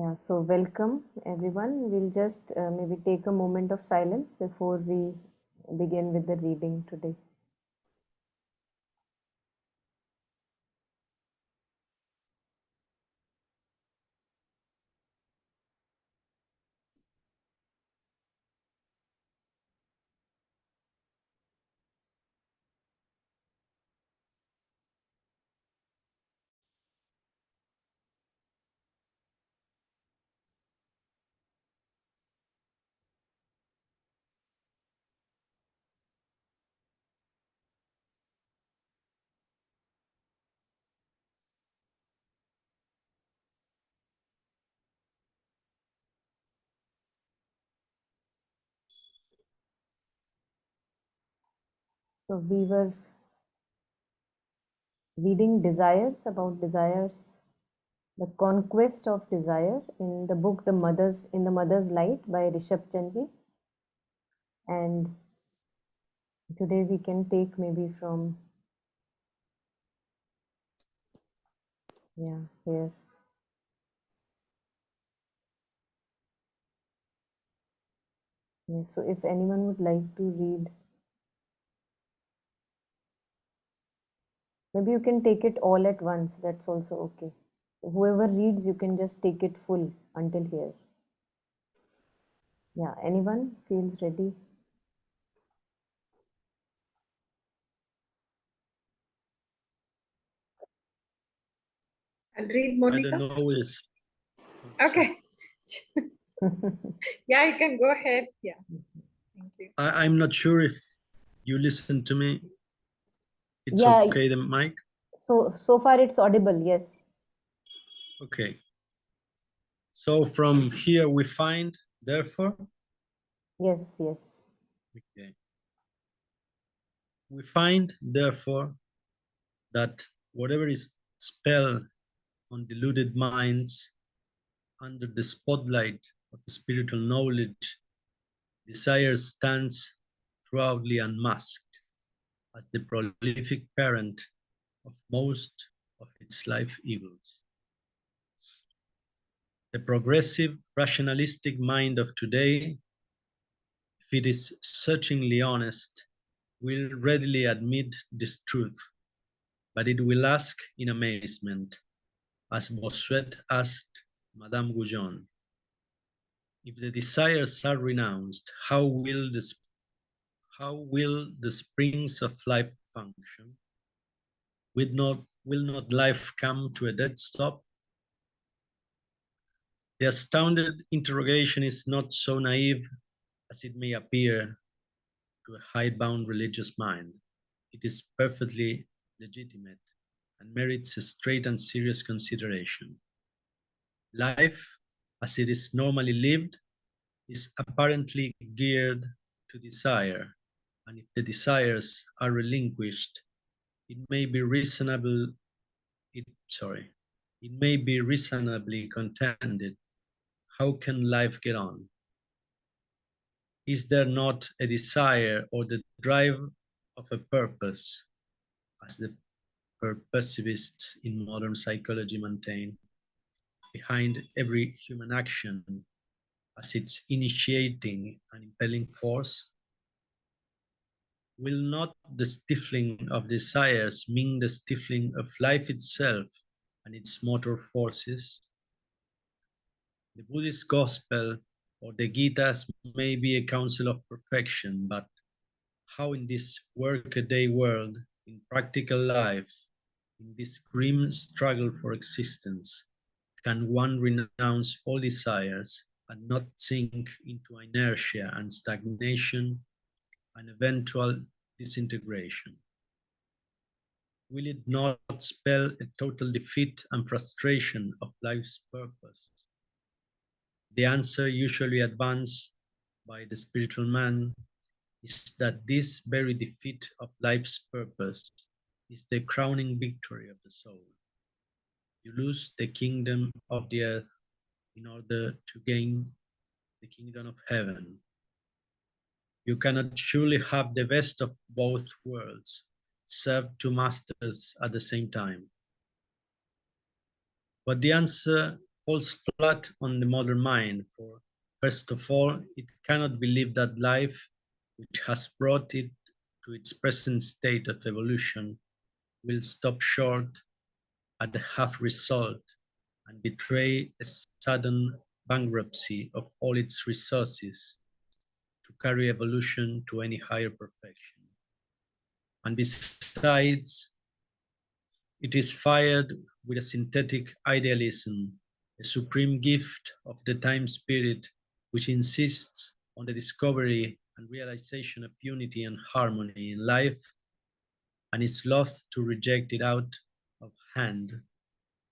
Yeah, so welcome everyone. We'll just maybe take a moment of silence before we begin with the reading today. So we were reading about desires, the conquest of desire in the book In the Mother's Light by Rishabhchand ji. And today we can take maybe from here. Yes, so if anyone would like to read, maybe you can take it all at once. That's also okay. Whoever reads, you can just take it full until here. Yeah, anyone feels ready? I'll read, Monica. I don't know this. Okay. Yeah, you can go ahead. Yeah. Thank you. I'm not sure if you listen to me. It's Yeah. okay, the mic? So far it's audible, yes. Okay. So from here we find, therefore? Yes. Okay. We find, therefore, that whatever is spell on deluded minds under the spotlight of spiritual knowledge, desire stands proudly unmasked as the prolific parent of most of its life evils. The progressive rationalistic mind of today, if it is searchingly honest, will readily admit this truth, but it will ask in amazement, as Bossuet asked Madame Goujon, if the desires are renounced, how will the springs of life function? Will not life come to a dead stop? The astounded interrogation is not so naive as it may appear to a hidebound religious mind. It is perfectly legitimate and merits a straight and serious consideration. Life, as it is normally lived, is apparently geared to desire, and if the desires are relinquished, it may be reasonably contended. How can life get on? Is there not a desire or the drive of a purpose, as the purposivists in modern psychology maintain, behind every human action as its initiating and impelling force? Will not the stifling of desires mean the stifling of life itself and its motor forces? The Buddhist gospel or the Gitas may be a counsel of perfection, but how in this workaday world, in practical life, in this grim struggle for existence, can one renounce all desires and not sink into inertia and stagnation and eventual disintegration? Will it not spell a total defeat and frustration of life's purpose? The answer usually advanced by the spiritual man is that this very defeat of life's purpose is the crowning victory of the soul. You lose the kingdom of the earth in order to gain the kingdom of heaven. You cannot surely have the best of both worlds, serve two masters at the same time. What the answer falls flat on the modern mind, for first of all, it cannot believe that life, which has brought it to its present state of evolution, will stop short at the half result and betray a sudden bankruptcy of all its resources to carry evolution to any higher perfection. And besides, it is fired with a synthetic idealism, a supreme gift of the time spirit which insists on the discovery and realization of unity and harmony in life, and is loath to reject it out of hand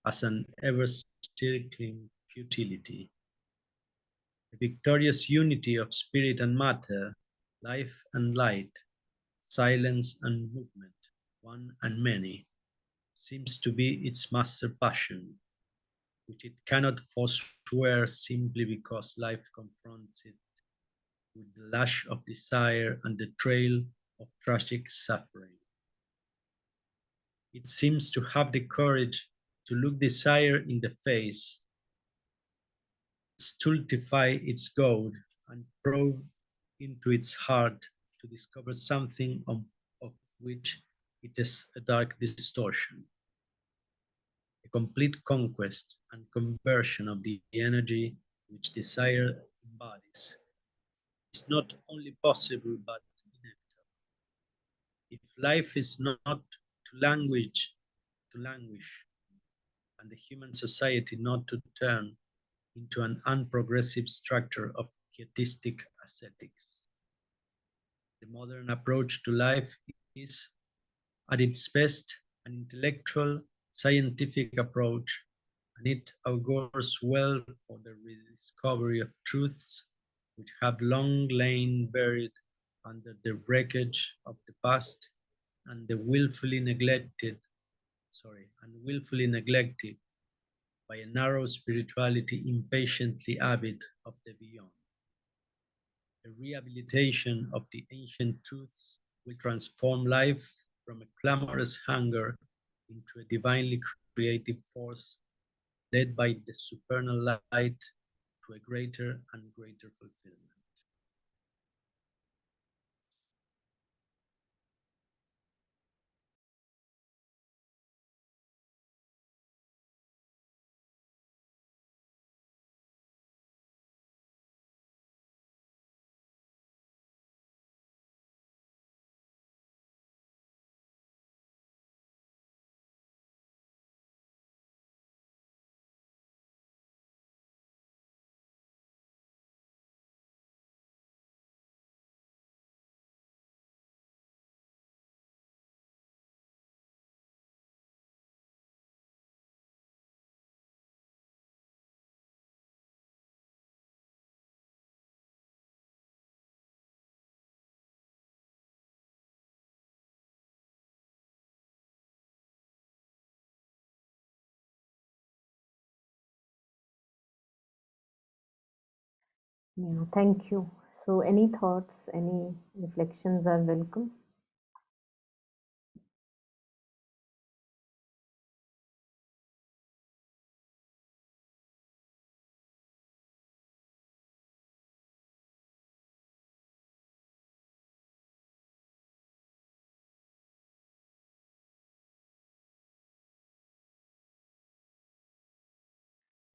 as an ever-circling futility. The victorious unity of spirit and matter, life and light, silence and movement, one and many, seems to be its master passion, which it cannot forswear simply because life confronts it with the lash of desire and the trail of tragic suffering. It seems to have the courage to look desire in the face, stultify its goad, and probe into its heart to discover something of which it is a dark distortion. A complete conquest and conversion of the energy which desire embodies is not only possible but inevitable. If life is not to languish, and the human society not to turn into an unprogressive structure of pietistic ascetics. The modern approach to life is, at its best, an intellectual, scientific approach, and it augurs well for the rediscovery of truths which have long lain buried under the wreckage of the past and the willfully neglected by a narrow spirituality impatiently avid of the beyond. The rehabilitation of the ancient truths will transform life from a clamorous hunger into a divinely creative force led by the supernal light to a greater and greater fulfillment. Yeah, thank you. So, any thoughts, any reflections are welcome.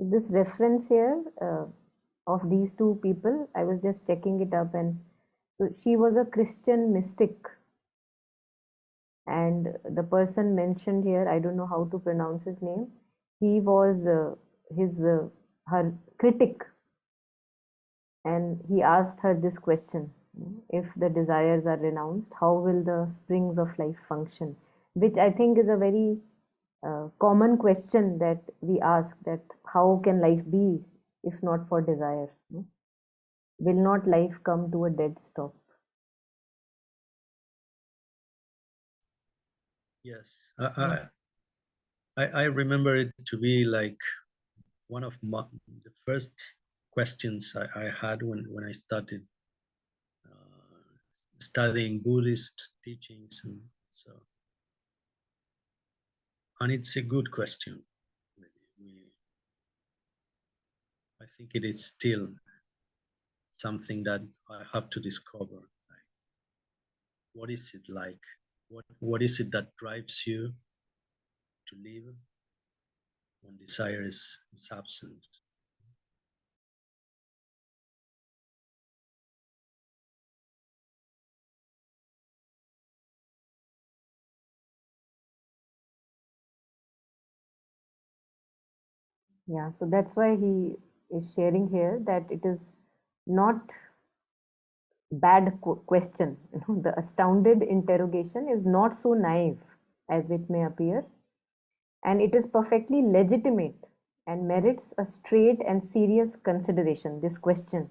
This reference here of these two people, I was just checking it up, and so she was a Christian mystic, and the person mentioned here, I don't know how to pronounce his name. He was her critic, and he asked her this question: if the desires are renounced, how will the springs of life function? Which I think is a very common question that we ask, that how can life be if not for desire? Will not life come to a dead stop? Yes, I remember it to be like one of the first questions I had when I started studying Buddhist teachings, and so, and it's a good question. I think it is still something that I have to discover. Like, what is it like? What is it that drives you to live when desire is absent? Yeah, so that's why he is sharing here that it is not bad question. The astounded interrogation is not so naive as it may appear, and it is perfectly legitimate and merits a straight and serious consideration. This question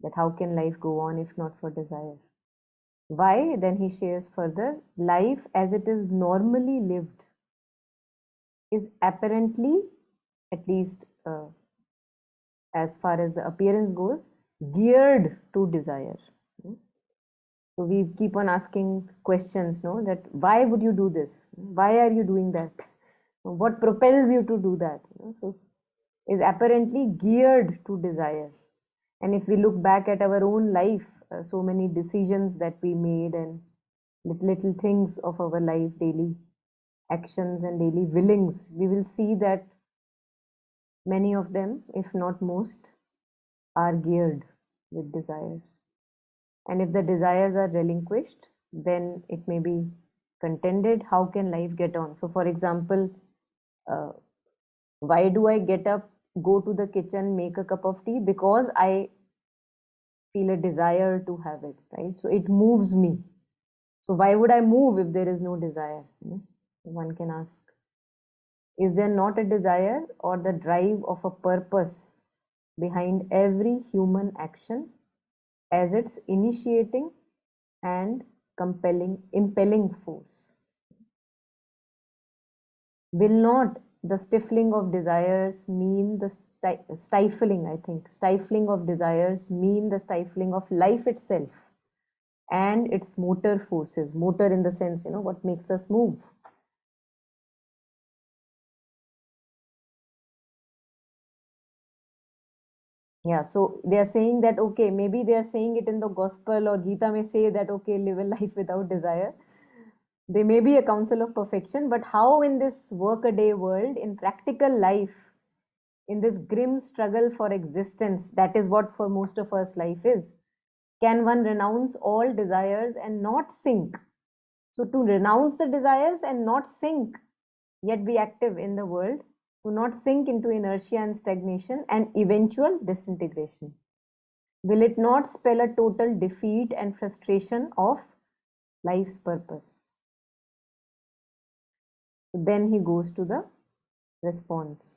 that how can life go on if not for desire? Why? Then he shares further, life as it is normally lived is apparently, at least as far as the appearance goes, geared to desire. So we keep on asking questions, no, that why would you do this? Why are you doing that? What propels you to do that? So is apparently geared to desire. And if we look back at our own life, so many decisions that we made and little things of our life, daily actions and daily willings, we will see that many of them, if not most, are geared with desire. And if the desires are relinquished, then it may be contended, how can life get on? So, for example, uh, why do I get up, go to the kitchen, make a cup of tea? Because I feel a desire to have it, right? So it moves me. So why would I move if there is no desire? One can ask. Is there not a desire or the drive of a purpose behind every human action as its initiating and impelling force? Will not the stifling of desires mean the stifling, I think, stifling of desires mean the stifling of life itself and its motor forces, motor in the sense, what makes us move? Yeah, so they are saying that, okay, maybe they are saying it in the gospel, or Gita may say that, okay, live a life without desire. They may be a counsel of perfection, but how in this work-a-day world, in practical life, in this grim struggle for existence, that is what for most of us life is, can one renounce all desires and not sink? So to renounce the desires and not sink, yet be active in the world, to not sink into inertia and stagnation and eventual disintegration. Will it not spell a total defeat and frustration of life's purpose? Then he goes to the response.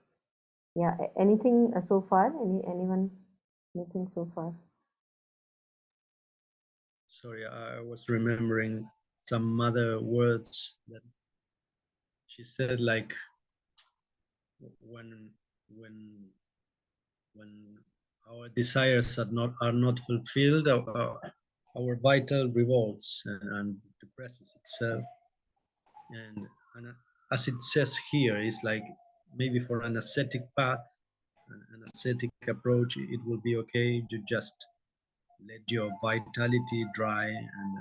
Yeah, anything so far? Anyone? Anything so far? Sorry, I was remembering some other words that she said, like when when when our desires are not fulfilled, our vital revolts and depresses itself. And as it says here, it's like maybe for an ascetic path, an ascetic approach, it will be okay to just let your vitality dry, and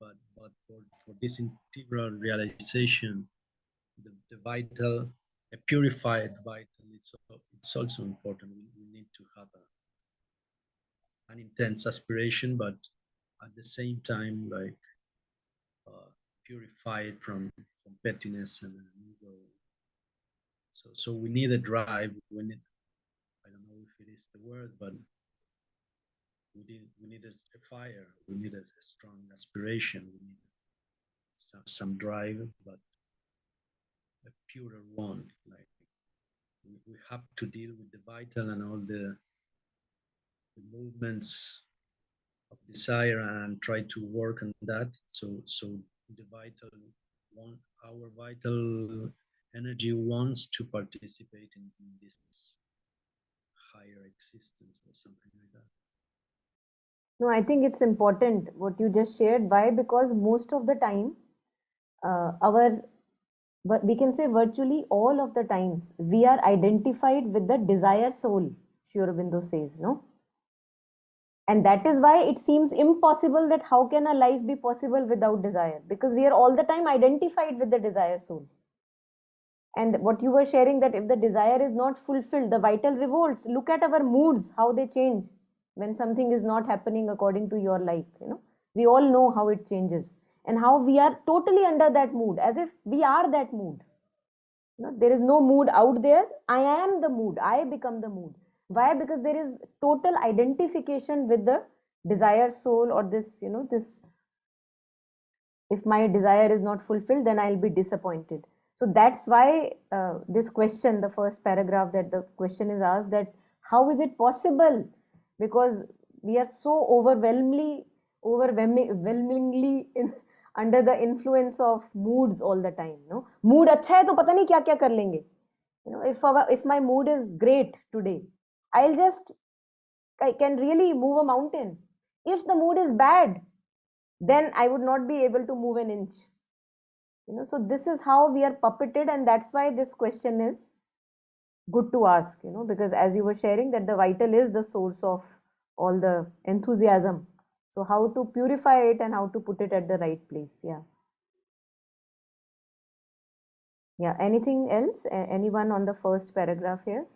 but for this integral realization, the vital, a purified vital, it's also important. We need to have an intense aspiration, but at the same time, like purified from pettiness and ego. So we need a drive. We need, I don't know if it is the word, but we need a fire. We need a strong aspiration. We need some drive, but a purer one. Like we have to deal with the vital and all the movements of desire and try to work on that. So the vital one, our vital energy wants to participate in this higher existence or something like that. No, I think it's important what you just shared. Why? Because most of the time, our but we can say virtually all of the times we are identified with the desire soul, Sri Aurobindo says, no? And that is why it seems impossible that how can a life be possible without desire? Because we are all the time identified with the desire soul. And what you were sharing, that if the desire is not fulfilled, the vital revolts. Look at our moods, how they change when something is not happening according to your like. We all know how it changes and how we are totally under that mood, as if we are that mood. There is no mood out there. I am the mood. I become the mood. Why? Because there is total identification with the desire soul, or this, this, if my desire is not fulfilled, then I'll be disappointed. So that's why this question, the first paragraph, that the question is asked, that how is it possible? Because we are so overwhelmingly under the influence of moods all the time. No, mood अच्छा है तो पता नहीं क्या क्या कर लेंगे. If my mood is great today, I can really move a mountain. If the mood is bad, then I would not be able to move an inch. So this is how we are puppeted, and that's why this question is good to ask, because as you were sharing, that the vital is the source of all the enthusiasm. So how to purify it and how to put it at the right place. Yeah. Anything else? Anyone on the first paragraph here?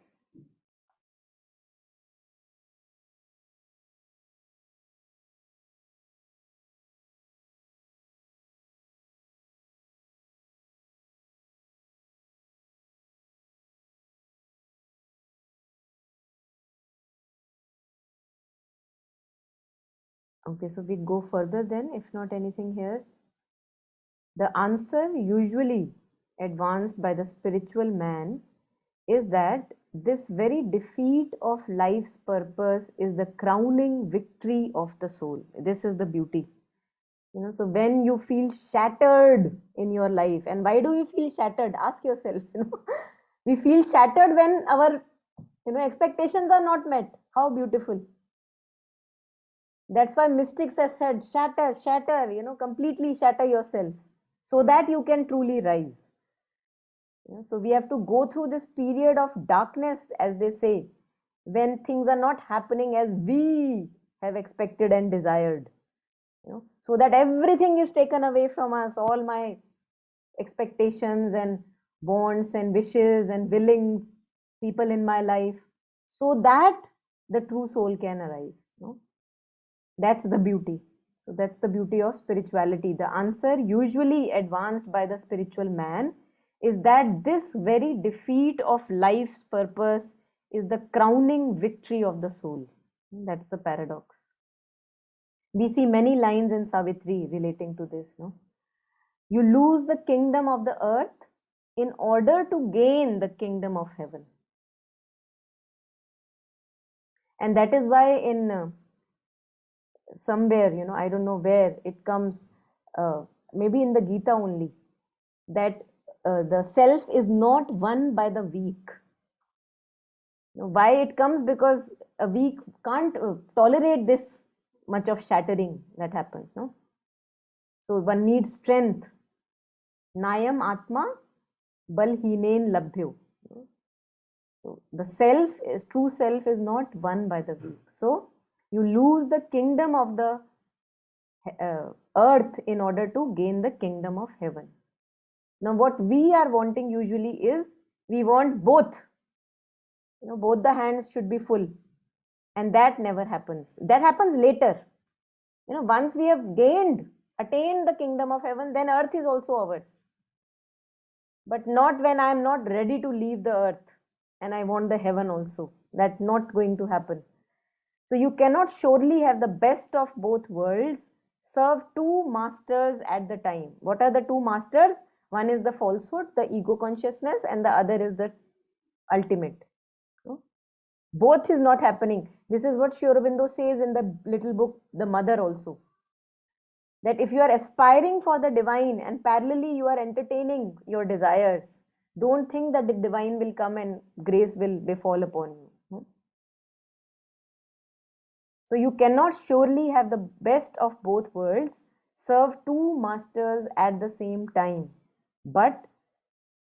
Okay, so we go further then, if not anything here. The answer usually advanced by the spiritual man is that this very defeat of life's purpose is the crowning victory of the soul. This is the beauty. So when you feel shattered in your life, and why do you feel shattered? Ask yourself. We feel shattered when our expectations are not met. How beautiful. That's why mystics have said, shatter, shatter, completely shatter yourself so that you can truly rise. So we have to go through this period of darkness, as they say, when things are not happening as we have expected and desired. So that everything is taken away from us, all my expectations and wants and wishes and willings, people in my life, so that the true soul can arise. That's the beauty. So that's the beauty of spirituality. The answer usually advanced by the spiritual man is that this very defeat of life's purpose is the crowning victory of the soul. That's the paradox. We see many lines in Savitri relating to this. You lose the kingdom of the earth in order to gain the kingdom of heaven. And that is why in somewhere, I don't know where it comes, maybe in the Gita only, that the self is not won by the weak. Why it comes? Because a weak can't tolerate this much of shattering that happens. So one needs strength. Nayam Atma Balhinen Labhyo. So the true self is not won by the weak. So you lose the kingdom of the earth in order to gain the kingdom of heaven. Now what we are wanting usually is, we want both. Both the hands should be full, and that never happens. That happens later. Once we have attained the kingdom of heaven, then earth is also ours. But not when I am not ready to leave the earth and I want the heaven also. That's not going to happen. So you cannot surely have the best of both worlds, serve two masters at the time. What are the two masters? One is the falsehood, the ego consciousness, and the other is the ultimate. Both is not happening. This is what Sri Aurobindo says in the little book, The Mother also. That if you are aspiring for the divine and parallelly you are entertaining your desires, don't think that the divine will come and grace will befall upon you. So you cannot surely have the best of both worlds, serve two masters at the same time. But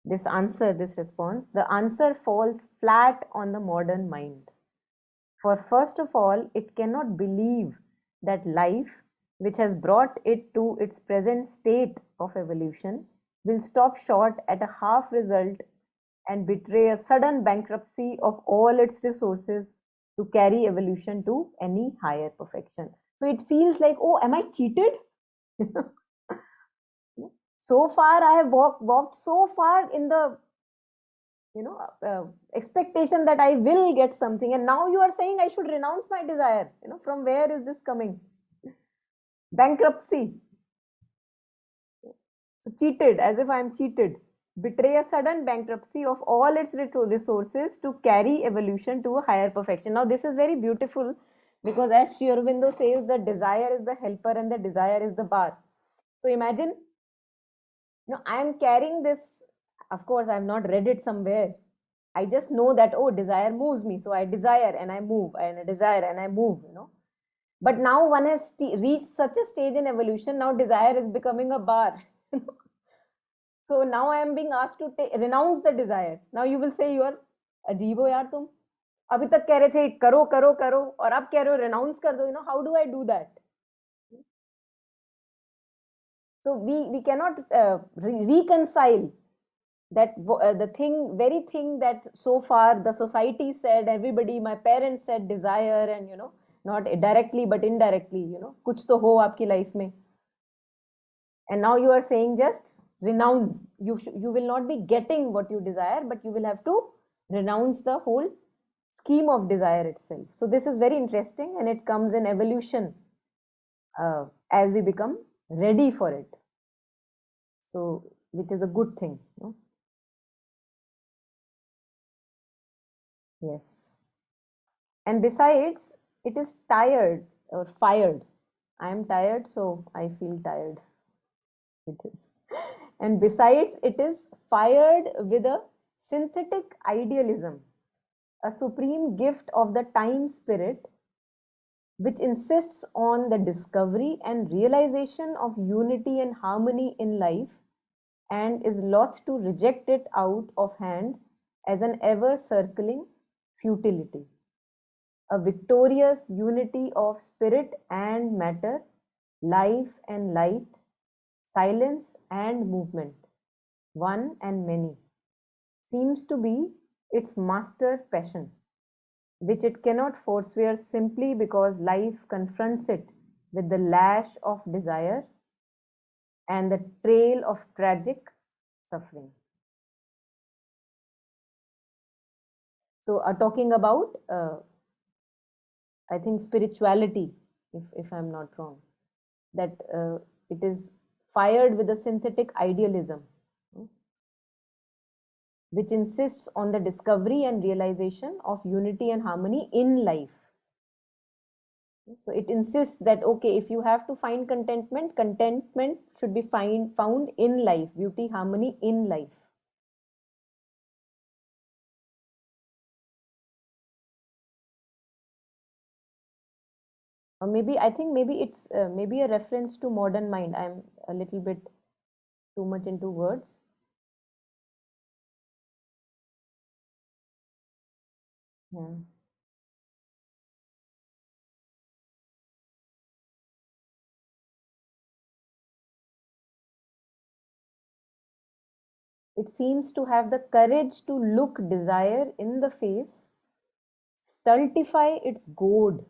this answer, this response, the answer falls flat on the modern mind. For first of all, it cannot believe that life, which has brought it to its present state of evolution, will stop short at a half result and betray a sudden bankruptcy of all its resources to carry evolution to any higher perfection. So it feels like, oh, am I cheated? So far, I have walked so far in the expectation that I will get something, and now you are saying I should renounce my desire. From where is this coming? Bankruptcy. So cheated, as if I am cheated. Betray a sudden bankruptcy of all its resources to carry evolution to a higher perfection. Now, this is very beautiful because, as Sri Aurobindo says, the desire is the helper and the desire is the bar. So imagine, I am carrying this. Of course, I have not read it somewhere. I just know that, oh, desire moves me. So I desire and I move, and I desire and I move. But now one has reached such a stage in evolution. Now desire is becoming a bar. So now I am being asked to renounce the desires. Now you will say, you are अजीब हो यार तुम. अभी तक कह रहे थे करो करो करो और अब कह रहे हो renounce कर दो. How do I do that? So we cannot reconcile that the very thing that so far the society said, everybody, my parents said desire, and not directly but indirectly, kuch to ho aapki life mein, and now you are saying just renounce. You will not be getting what you desire, but you will have to renounce the whole scheme of desire itself. So this is very interesting, and it comes in evolution as we become ready for it, so which is a good thing. Yes. And besides, it is tired or fired. I am tired, so I feel tired. It is. And besides, it is fired with a synthetic idealism, a supreme gift of the time spirit, which insists on the discovery and realization of unity and harmony in life, and is loth to reject it out of hand as an ever circling futility. A victorious unity of spirit and matter, life and light, silence and movement, one and many, seems to be its master passion, which it cannot forswear simply because life confronts it with the lash of desire and the trail of tragic suffering. So, talking about, I think, spirituality, if I'm not wrong, that it is fired with a synthetic idealism, which insists on the discovery and realization of unity and harmony in life. So it insists that, okay, if you have to find contentment, contentment should be found in life, beauty, harmony in life. Or maybe, I think maybe it's maybe a reference to modern mind. I'm a little bit too much into words. Yeah. It seems to have the courage to look desire in the face, stultify its goad,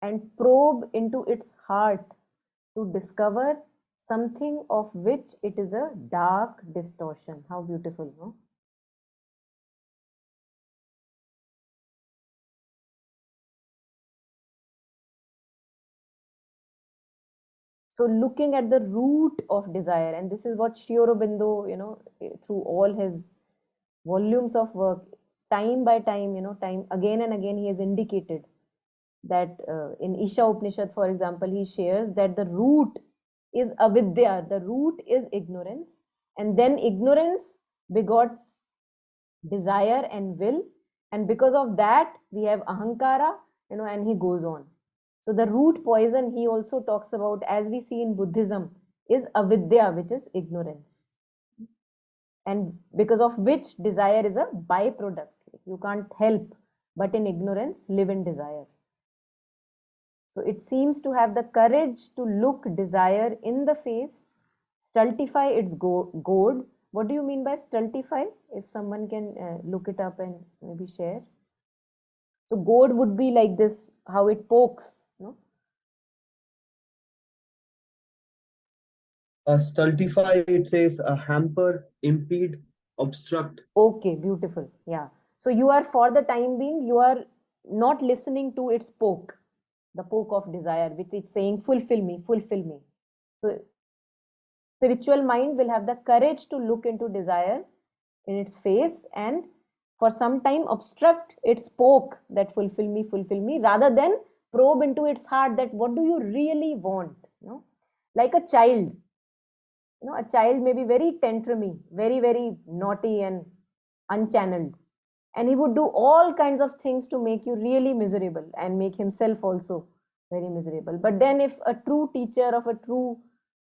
and probe into its heart to discover something of which it is a dark distortion. How beautiful, no? So looking at the root of desire, and this is what Sri Aurobindo, through all his volumes of work, time by time, time again and again, he has indicated that in Isha Upanishad, for example, he shares that the root is avidya, the root is ignorance, and then ignorance begots desire and will, and because of that we have ahankara, and he goes on. So the root poison he also talks about, as we see in Buddhism, is avidya, which is ignorance. and because of which desire is a byproduct. You can't help but in ignorance live in desire. So it seems to have the courage to look desire in the face, stultify its goad. What do you mean by stultify? If someone can look it up and maybe share. So goad would be like this, how it pokes, no? Stultify, it says hamper, impede, obstruct. Okay, beautiful. Yeah. So you are, for the time being, you are not listening to its poke, the poke of desire, which is saying, fulfill me, fulfill me. So spiritual mind will have the courage to look into desire in its face and for some time obstruct its poke that fulfill me, rather than probe into its heart that what do you really want, you know? Like a child, you know, a child may be very tantrumy, very naughty and unchanneled, and he would do all kinds of things to make you really miserable and make himself also very miserable. But then if a true teacher of a true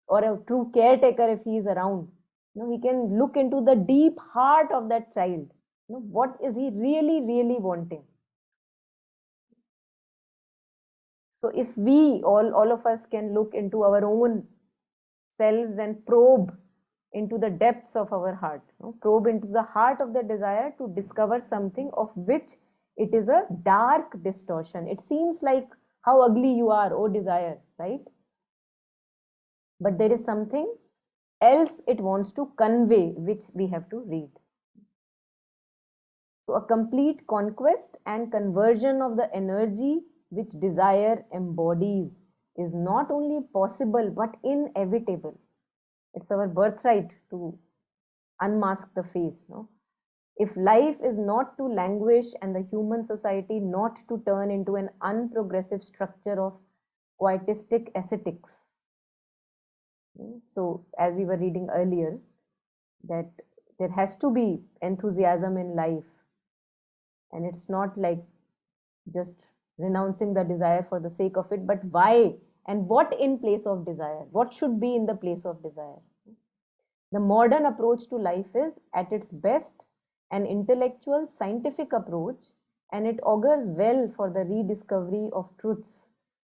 or a true caretaker, if he is around, you know, he can look into the deep heart of that child, you know, what is he really wanting. So if we all of us can look into our own selves and probe into the depths of our heart, you know, probe into the heart of the desire to discover something of which it is a dark distortion. It seems like how ugly you are, oh desire, right? But there is something else it wants to convey, which we have to read. So a complete conquest and conversion of the energy which desire embodies is not only possible but inevitable. It's our birthright to unmask the face, no? If life is not to languish and the human society not to turn into an unprogressive structure of quietistic ascetics. So as we were reading earlier, that there has to be enthusiasm in life, and it's not like just renouncing the desire for the sake of it, but why and what in place of desire, what should be in the place of desire. The modern approach to life is at its best an intellectual scientific approach, and it augurs well for the rediscovery of truths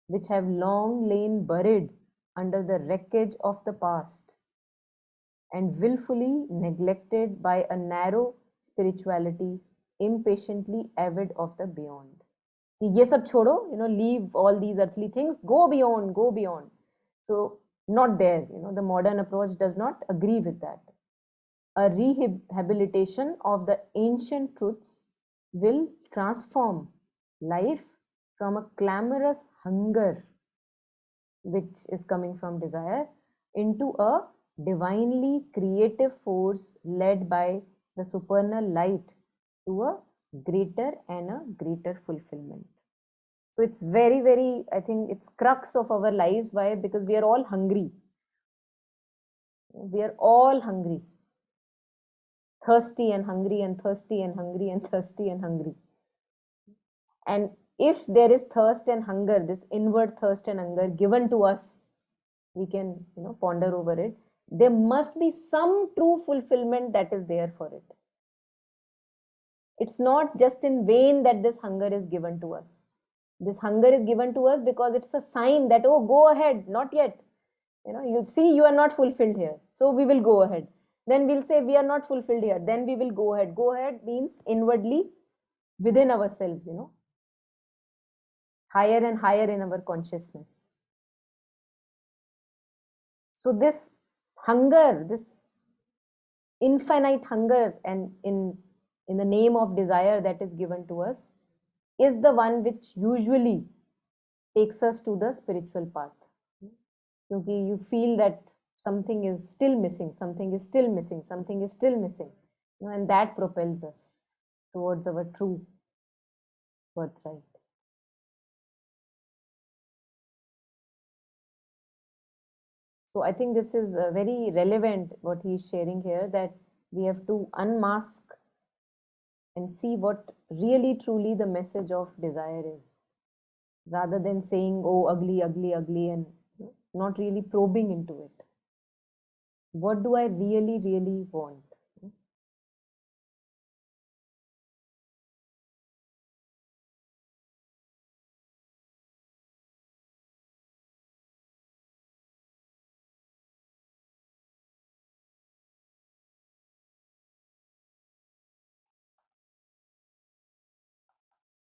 which have long lain buried under the wreckage of the past and willfully neglected by a narrow spirituality impatiently avid of the beyond. ये सब छोड़ो, you know, leave all these earthly things, go beyond, go beyond. So not there, you know, the modern approach does not agree with that. A rehabilitation of the ancient truths will transform life from a clamorous hunger, which is coming from desire, into a divinely creative force led by the supernal light to a greater and a greater fulfillment. So it's very, I think it's crux of our lives. Why? Because we are all hungry. We are all hungry. Thirsty and hungry and thirsty and hungry and thirsty and hungry. And if there is thirst and hunger, this inward thirst and hunger given to us, we can, you know, ponder over it. There must be some true fulfillment that is there for it. It's not just in vain that this hunger is given to us. This hunger is given to us because it's a sign that, oh, go ahead, not yet. You know, you see, you are not fulfilled here, so we will go ahead. Then we'll say we are not fulfilled here, then we will go ahead. Go ahead means inwardly within ourselves, you know, higher and higher in our consciousness. So this hunger, this infinite hunger, and in the name of desire that is given to us, is the one which usually takes us to the spiritual path. Because you feel that something is still missing, something is still missing, something is still missing, you know, and that propels us towards our true birthright. So I think this is very relevant what he is sharing here, that we have to unmask and see what really truly the message of desire is, rather than saying, oh, ugly, ugly, ugly, and not really probing into it. What do I really want?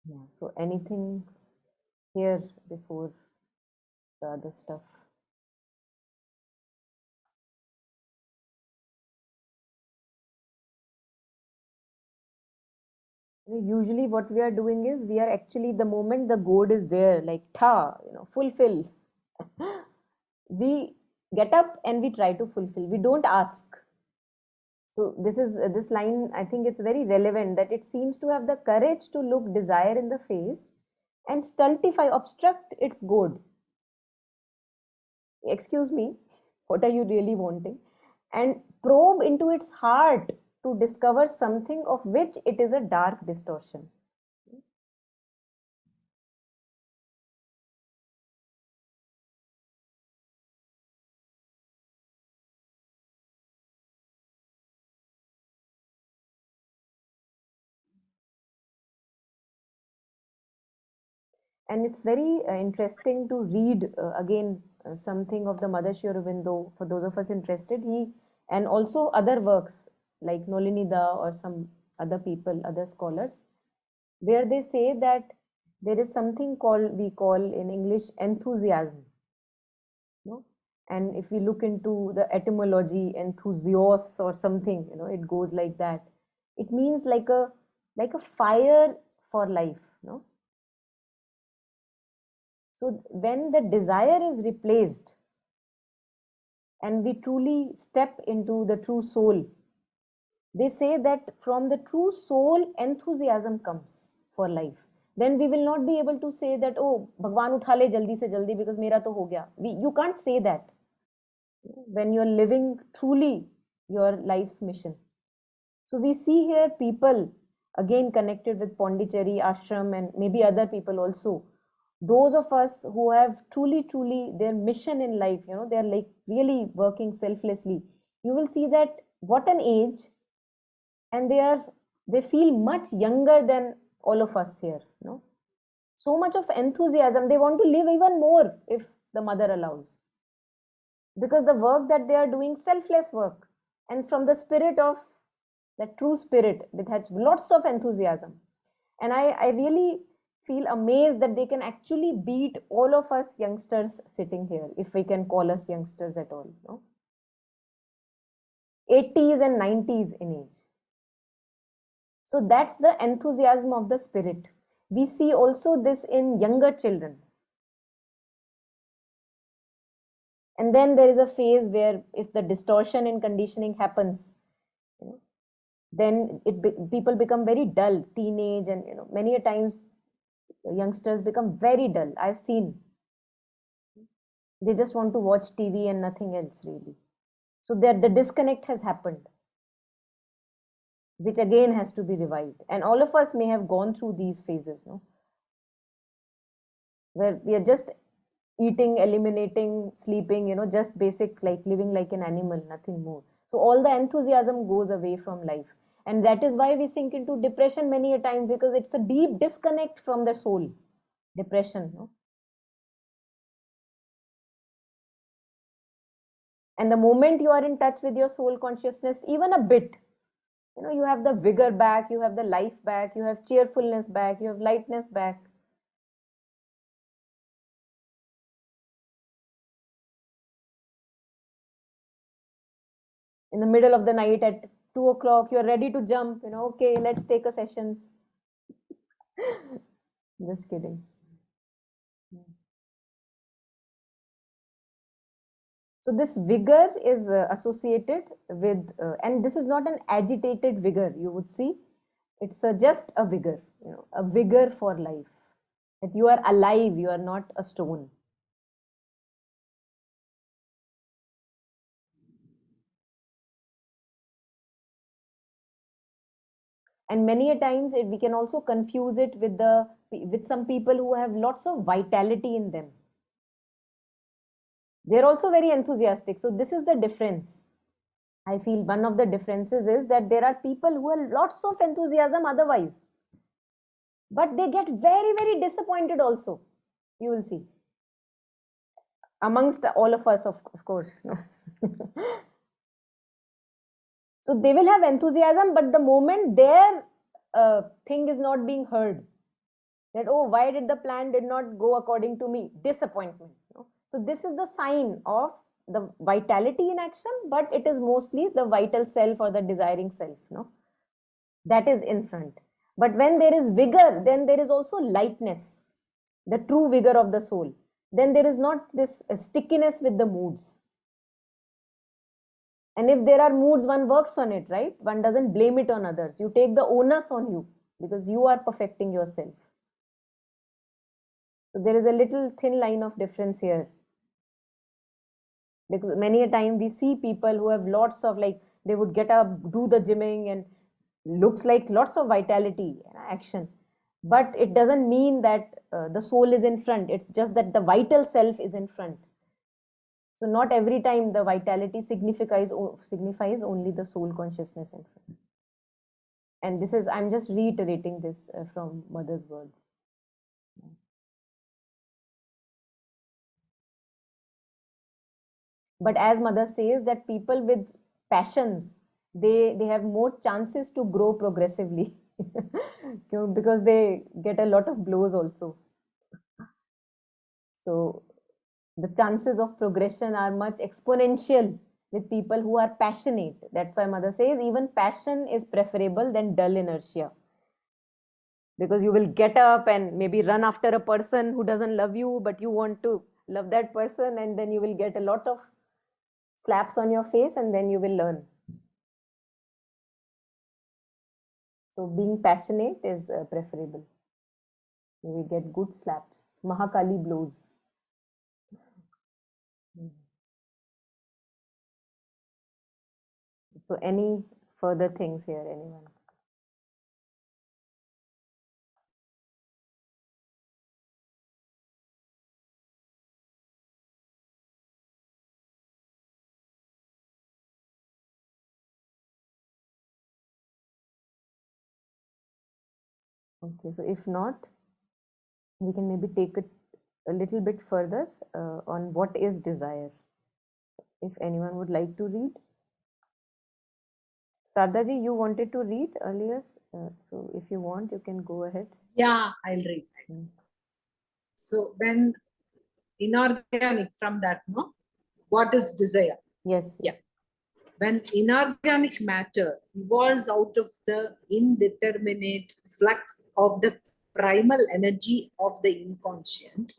Yeah, so anything here before the other stuff? Usually what we are doing is we are actually, the moment the goad is there, like tha, fulfill. We get up and we try to fulfill. We don't ask. So this is this line, I think it's very relevant, that it seems to have the courage to look desire in the face and stultify, obstruct its goad. Excuse me, what are you really wanting? And probe into its heart to discover something of which it is a dark distortion. And it's very interesting to read again something of the Mother Sri Aurobindo for those of us interested. He, and also other works like Nolinida or some other people, other scholars, where they say that there is something called, we call in English, enthusiasm. No? And if we look into the etymology, enthusios or something, it goes like that. It means like a fire for life. No? So when the desire is replaced and we truly step into the true soul, they say that from the true soul, enthusiasm comes for life. Then we will not be able to say that, oh, Bhagwan utha le jaldi se jaldi because mera to ho gaya. You can't say that when you're living truly your life's mission. So we see here people again connected with Pondicherry, Ashram, and maybe other people also. Those of us who have truly their mission in life, they're like really working selflessly. You will see that what an age, and they feel much younger than all of us here. So much of enthusiasm. They want to live even more if the mother allows, because the work that they are doing, selfless work, and from the spirit of that true spirit, that has lots of enthusiasm. And I really feel amazed that they can actually beat all of us youngsters sitting here, if we can call us youngsters at all. 80s and 90s in age. So that's the enthusiasm of the spirit. We see also this in younger children. And then there is a phase where if the distortion in conditioning happens, then people become very dull, teenage, and many a times youngsters become very dull. I've seen they just want to watch TV and nothing else really. So the disconnect has happened, which again has to be revived. And all of us may have gone through these phases, where we are just eating, eliminating, sleeping, just basic, like living like an animal, nothing more. So all the enthusiasm goes away from life. And that is why we sink into depression many a time, because it's a deep disconnect from the soul. Depression. And the moment you are in touch with your soul consciousness, even a bit, you have the vigor back, you have the life back, you have cheerfulness back, you have lightness back. In the middle of the night at 2 o'clock, you're ready to jump, okay, let's take a session. Just kidding. So this vigor is associated with, and this is not an agitated vigor, you would see. It's just a vigor, a vigor for life. That you are alive, you are not a stone. And many a times we can also confuse it with some people who have lots of vitality in them. They're also very enthusiastic. So this is the difference. I feel one of the differences is that there are people who have lots of enthusiasm otherwise, but they get very disappointed also. You will see amongst all of us, of course. So they will have enthusiasm, but the moment their thing is not being heard, that, oh, why did the plan did not go according to me? Disappointment. So this is the sign of the vitality in action, but it is mostly the vital self or the desiring self, that is in front. But when there is vigor, then there is also lightness, the true vigor of the soul. Then there is not this stickiness with the moods. And if there are moods, one works on it, right? One doesn't blame it on others. You take the onus on you because you are perfecting yourself. So there is a little thin line of difference here. Because many a time we see people who have lots of, like, they would get up, do the gymming, and looks like lots of vitality and action. But it doesn't mean that the soul is in front. It's just that the vital self is in front. So not every time the vitality signifies only the soul consciousness in front. And this is, I'm just reiterating this from Mother's words. But as Mother says, that people with passions, they have more chances to grow progressively because they get a lot of blows also. So the chances of progression are much exponential with people who are passionate. That's why Mother says even passion is preferable than dull inertia. Because you will get up and maybe run after a person who doesn't love you, but you want to love that person, and then you will get a lot of slaps on your face, and then you will learn. So being passionate is preferable. You will get good slaps, Mahakali blows. So any further things here, anyone? Okay, so if not, we can maybe take it a little bit further on what is desire. If anyone would like to read. Sardaji, you wanted to read earlier. So if you want, you can go ahead. Yeah, I'll read. So when inorganic, from that, no? What is desire? Yes. Yeah. When inorganic matter evolves out of the indeterminate flux of the primal energy of the inconscient,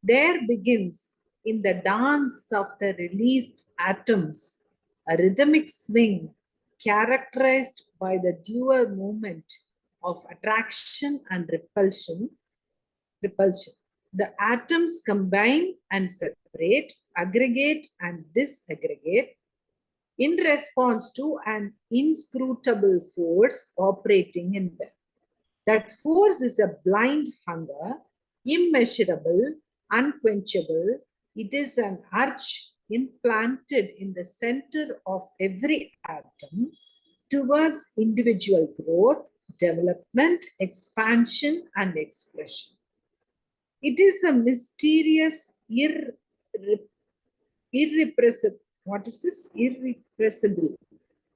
there begins in the dance of the released atoms a rhythmic swing characterized by the dual movement of attraction and repulsion. The atoms combine and separate, aggregate and disaggregate in response to an inscrutable force operating in them. That force is a blind hunger, immeasurable, unquenchable. It is an urge implanted in the center of every atom towards individual growth, development, expansion, and expression. It is a mysterious, irrepressible, what is this? Irrepressible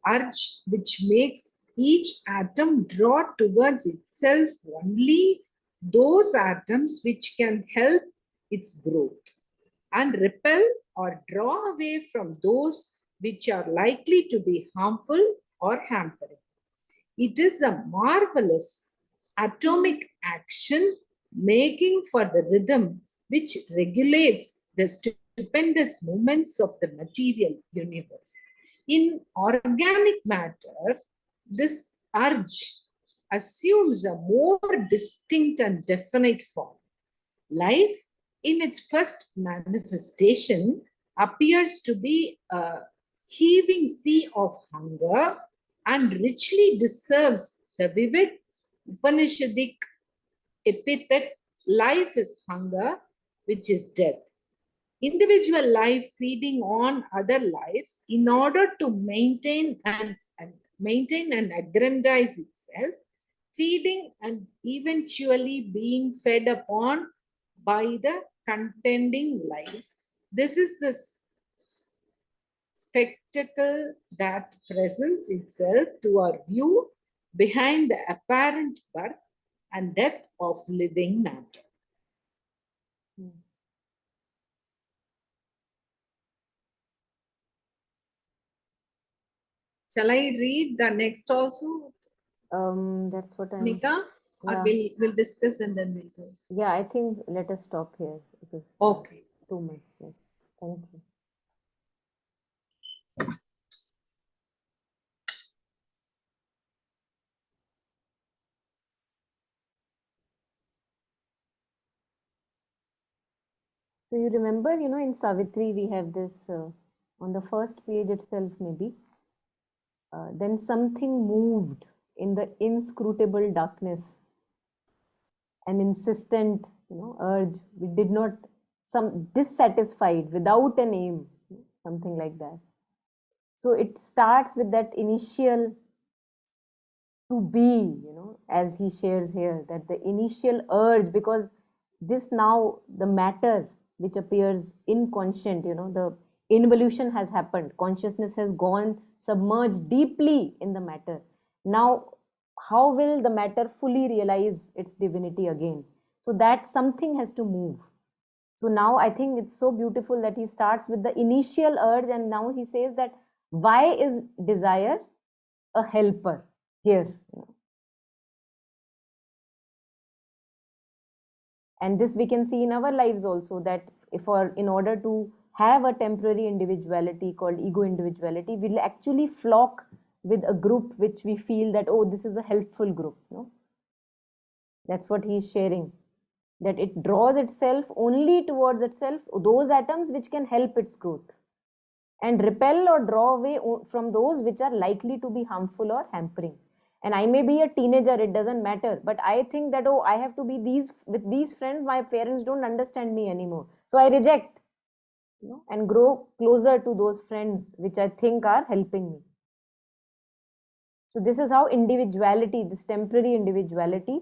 urge which makes each atom draw towards itself only those atoms which can help its growth, and repel or draw away from those which are likely to be harmful or hampering. It is a marvelous atomic action making for the rhythm which regulates the stupendous movements of the material universe. In organic matter, this urge assumes a more distinct and definite form. Life, in its first manifestation, appears to be a heaving sea of hunger and richly deserves the vivid Upanishadic epithet, life is hunger, which is death. Individual life feeding on other lives in order to maintain and aggrandize itself, feeding and eventually being fed upon by the contending lives. This is the spectacle that presents itself to our view behind the apparent birth, and death of living matter. Shall I read the next also, That's what I'm. Nika? Or Yeah. we'll discuss and then we'll go. Yeah, I think let us stop here because Okay. too much. Yes. Thank you. So you remember, in Savitri we have this on the first page itself, maybe. Then something moved in the inscrutable darkness, an insistent, urge. We did not, some dissatisfied, without an aim, something like that. So it starts with that initial to be, as he shares here, that the initial urge, because this now the matter which appears inconscient, the involution has happened, consciousness has gone submerged deeply in the matter. Now how will the matter fully realize its divinity again? So that something has to move. So now I think it's so beautiful that he starts with the initial urge, and now he says that why is desire a helper here? And this we can see in our lives also, that if or in order to have a temporary individuality called ego individuality, we'll actually flock with a group which we feel that, oh, this is a helpful group. That's what he's sharing, that it draws itself only towards itself those atoms which can help its growth, and repel or draw away from those which are likely to be harmful or hampering. And I may be a teenager, it doesn't matter, but I think that, oh, I have to be with these friends, my parents don't understand me anymore, so I reject, and grow closer to those friends which I think are helping me. So this is how individuality, this temporary individuality,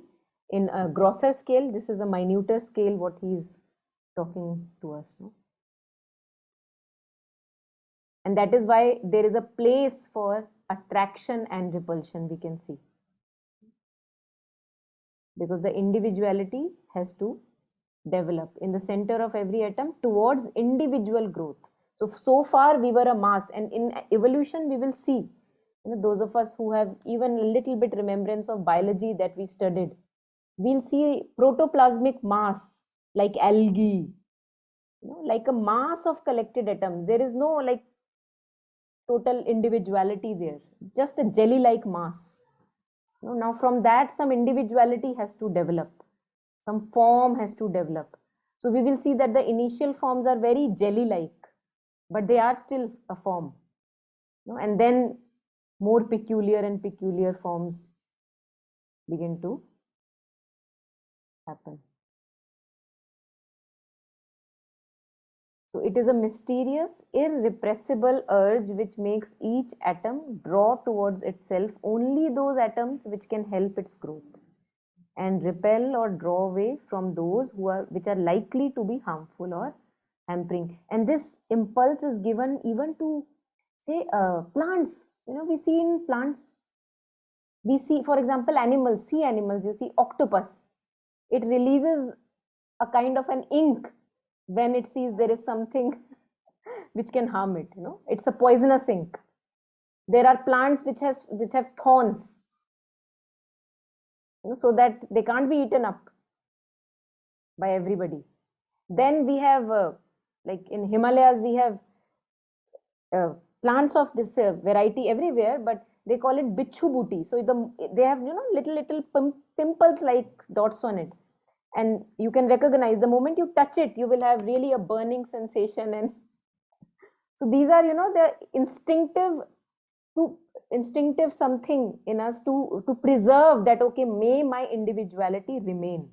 in a grosser scale, this is a minuter scale what he's talking to us. And that is why there is a place for attraction and repulsion, we can see. Because the individuality has to develop in the center of every atom towards individual growth. So far we were a mass, and in evolution we will see, those of us who have even a little bit remembrance of biology that we studied, we'll see protoplasmic mass like algae, like a mass of collected atoms. There is no like total individuality there, just a jelly-like mass. Now from that some individuality has to develop, some form has to develop. So we will see that the initial forms are very jelly-like, but they are still a form, and then more peculiar and peculiar forms begin to happen. So it is a mysterious, irrepressible urge which makes each atom draw towards itself only those atoms which can help its growth, and repel or draw away from those which are likely to be harmful or hampering. And this impulse is given even to, say, plants. We see in plants, we see, for example, animals, sea animals, you see octopus, it releases a kind of an ink when it sees there is something which can harm it. It's a poisonous ink. There are plants which have thorns, so that they can't be eaten up by everybody. Then we have like in Himalayas we have plants of this variety everywhere, but they call it bichu booty. So they have little pimples like dots on it, and you can recognize the moment you touch it, you will have really a burning sensation. And so these are the instinctive something in us to preserve that, okay, may my individuality remain,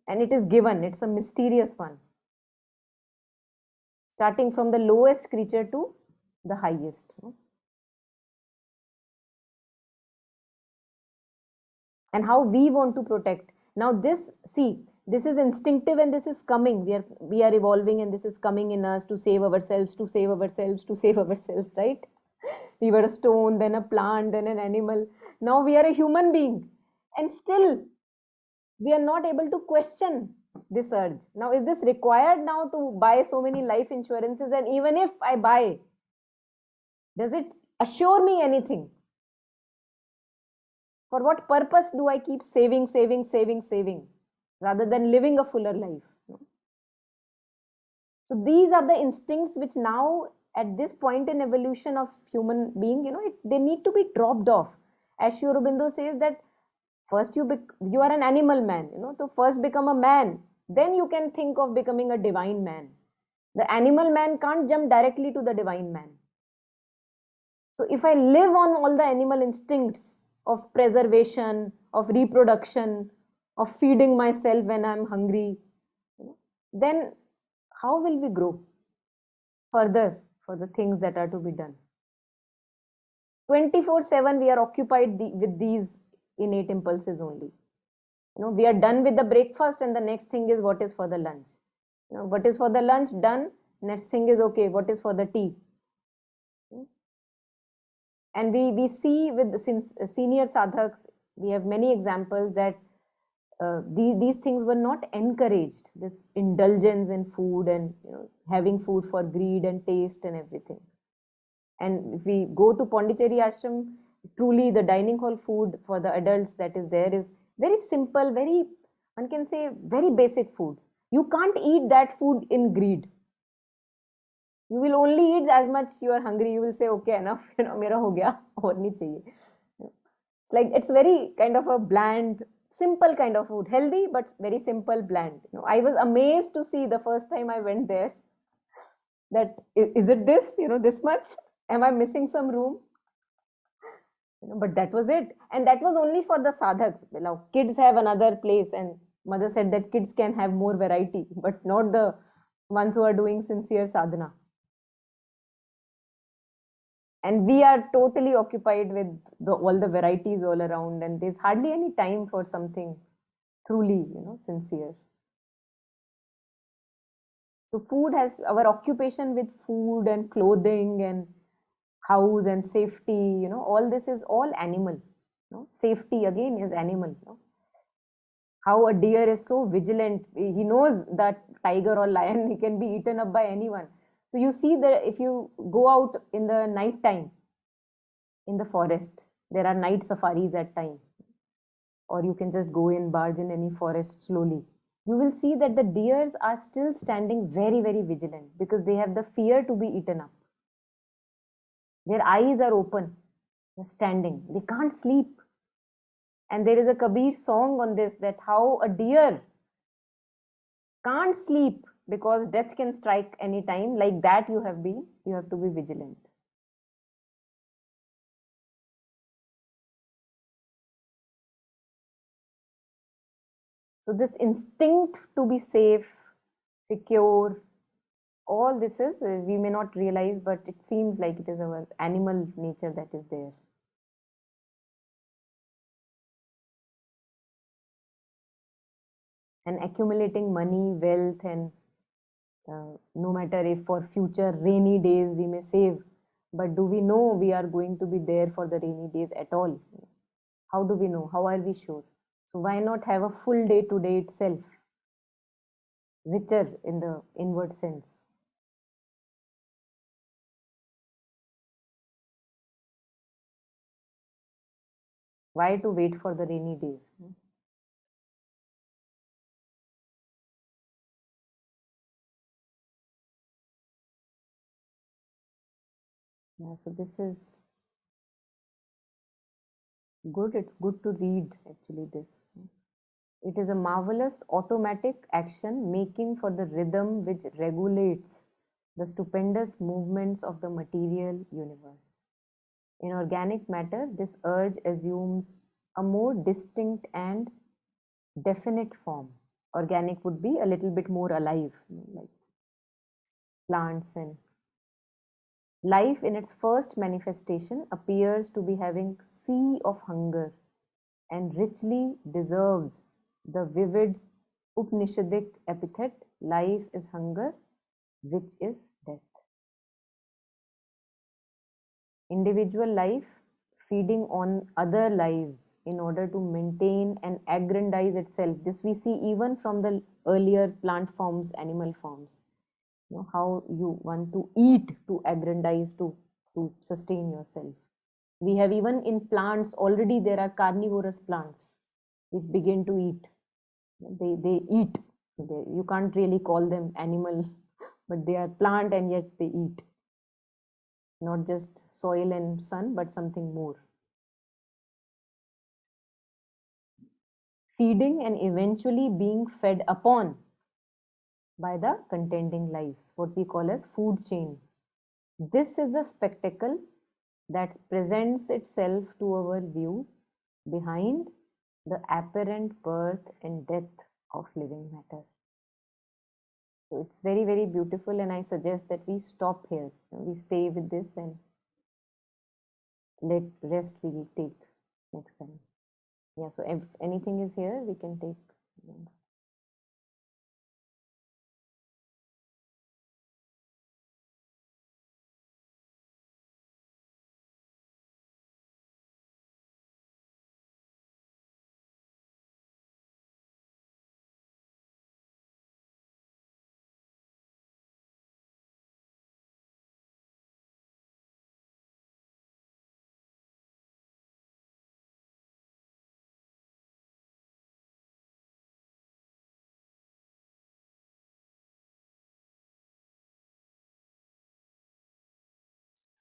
and it is given, it's a mysterious one, starting from the lowest creature to the highest. And how we want to protect. Now this, see, this is instinctive and this is coming. We are evolving, and this is coming in us to save ourselves, to save ourselves, to save ourselves, right? We were a stone, then a plant, then an animal. Now we are a human being. And still we are not able to question this urge. Now, is this required now to buy so many life insurances? And even if I buy, does it assure me anything? For what purpose do I keep saving, saving, saving, saving, rather than living a fuller life? So these are the instincts which now, at this point in evolution of human being, they need to be dropped off. As Sri Aurobindo says that first you are an animal man, so first become a man, then you can think of becoming a divine man. The animal man can't jump directly to the divine man. So if I live on all the animal instincts of preservation, of reproduction, of feeding myself when I'm hungry, then how will we grow further for the things that are to be done? 24/7 we are occupied with these innate impulses only. We are done with the breakfast and the next thing is what is for the lunch. What is for the lunch done, next thing is okay, what is for the tea. And we see with the senior sadhaks, we have many examples that these things were not encouraged, this indulgence in food and having food for greed and taste and everything. And if we go to Pondicherry ashram, truly the dining hall food for the adults that is there is very simple, very, one can say, very basic food. You can't eat that food in greed. You will only eat as much you are hungry. You will say, okay, enough, mera ho gaya, aur nahi chahiye. It's like, it's very kind of a bland, simple kind of food, healthy but very simple, bland. I was amazed to see the first time I went there that is it this, this much? Am I missing some room? But that was it, and that was only for the sadhaks. Kids have another place, and mother said that kids can have more variety, but not the ones who are doing sincere sadhana. And we are totally occupied with all the varieties all around, and there's hardly any time for something truly, sincere. So food has, our occupation with food and clothing and house and safety, all this is all animal. Safety again is animal. How a deer is so vigilant, he knows that tiger or lion, he can be eaten up by anyone. So you see that if you go out in the night time in the forest, there are night safaris at times, or you can just go in, barge in any forest slowly. You will see that the deers are still standing very, very vigilant because they have the fear to be eaten up. Their eyes are open, they're standing, they can't sleep. And there is a Kabir song on this, that how a deer can't sleep because death can strike any time. Like that you have to be vigilant. So this instinct to be safe, secure, all this is, we may not realize, but it seems like it is our animal nature that is there. And accumulating money, wealth, and no matter if for future rainy days we may save, but do we know we are going to be there for the rainy days at all? How do we know? How are we sure? So why not have a full day today itself, richer in the inward sense? Why to wait for the rainy days? Yeah, so this is good. It's good to read actually this. It is a marvelous automatic action making for the rhythm which regulates the stupendous movements of the material universe. In organic matter, this urge assumes a more distinct and definite form. Organic would be a little bit more alive, like plants, and life in its first manifestation appears to be having sea of hunger and richly deserves the vivid Upanishadic epithet, life is hunger, which is death. Individual life feeding on other lives in order to maintain and aggrandize itself. This we see even from the earlier plant forms, animal forms. You know, how you want to eat to aggrandize, to sustain yourself. We have even in plants already there are carnivorous plants which begin to eat. They eat. You can't really call them animal, but they are plant and yet they eat. Not just soil and sun, but something more. Feeding and eventually being fed upon by the contending lives, what we call as food chain. This is the spectacle that presents itself to our view behind the apparent birth and death of living matter. So it's very, very beautiful, and I suggest that we stop here. We stay with this and let rest we will take next time. Yeah, so if anything is here, we can take.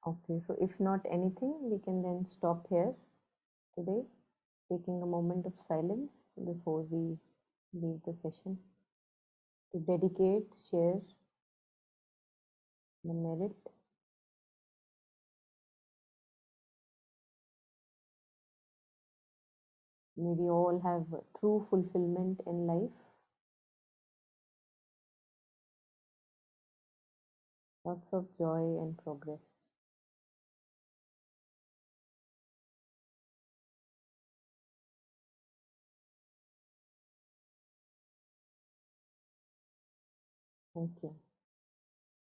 Okay, so if not anything, we can then stop here today, taking a moment of silence before we leave the session to dedicate, share the merit. May we all have true fulfillment in life. Lots of joy and progress. Thank you.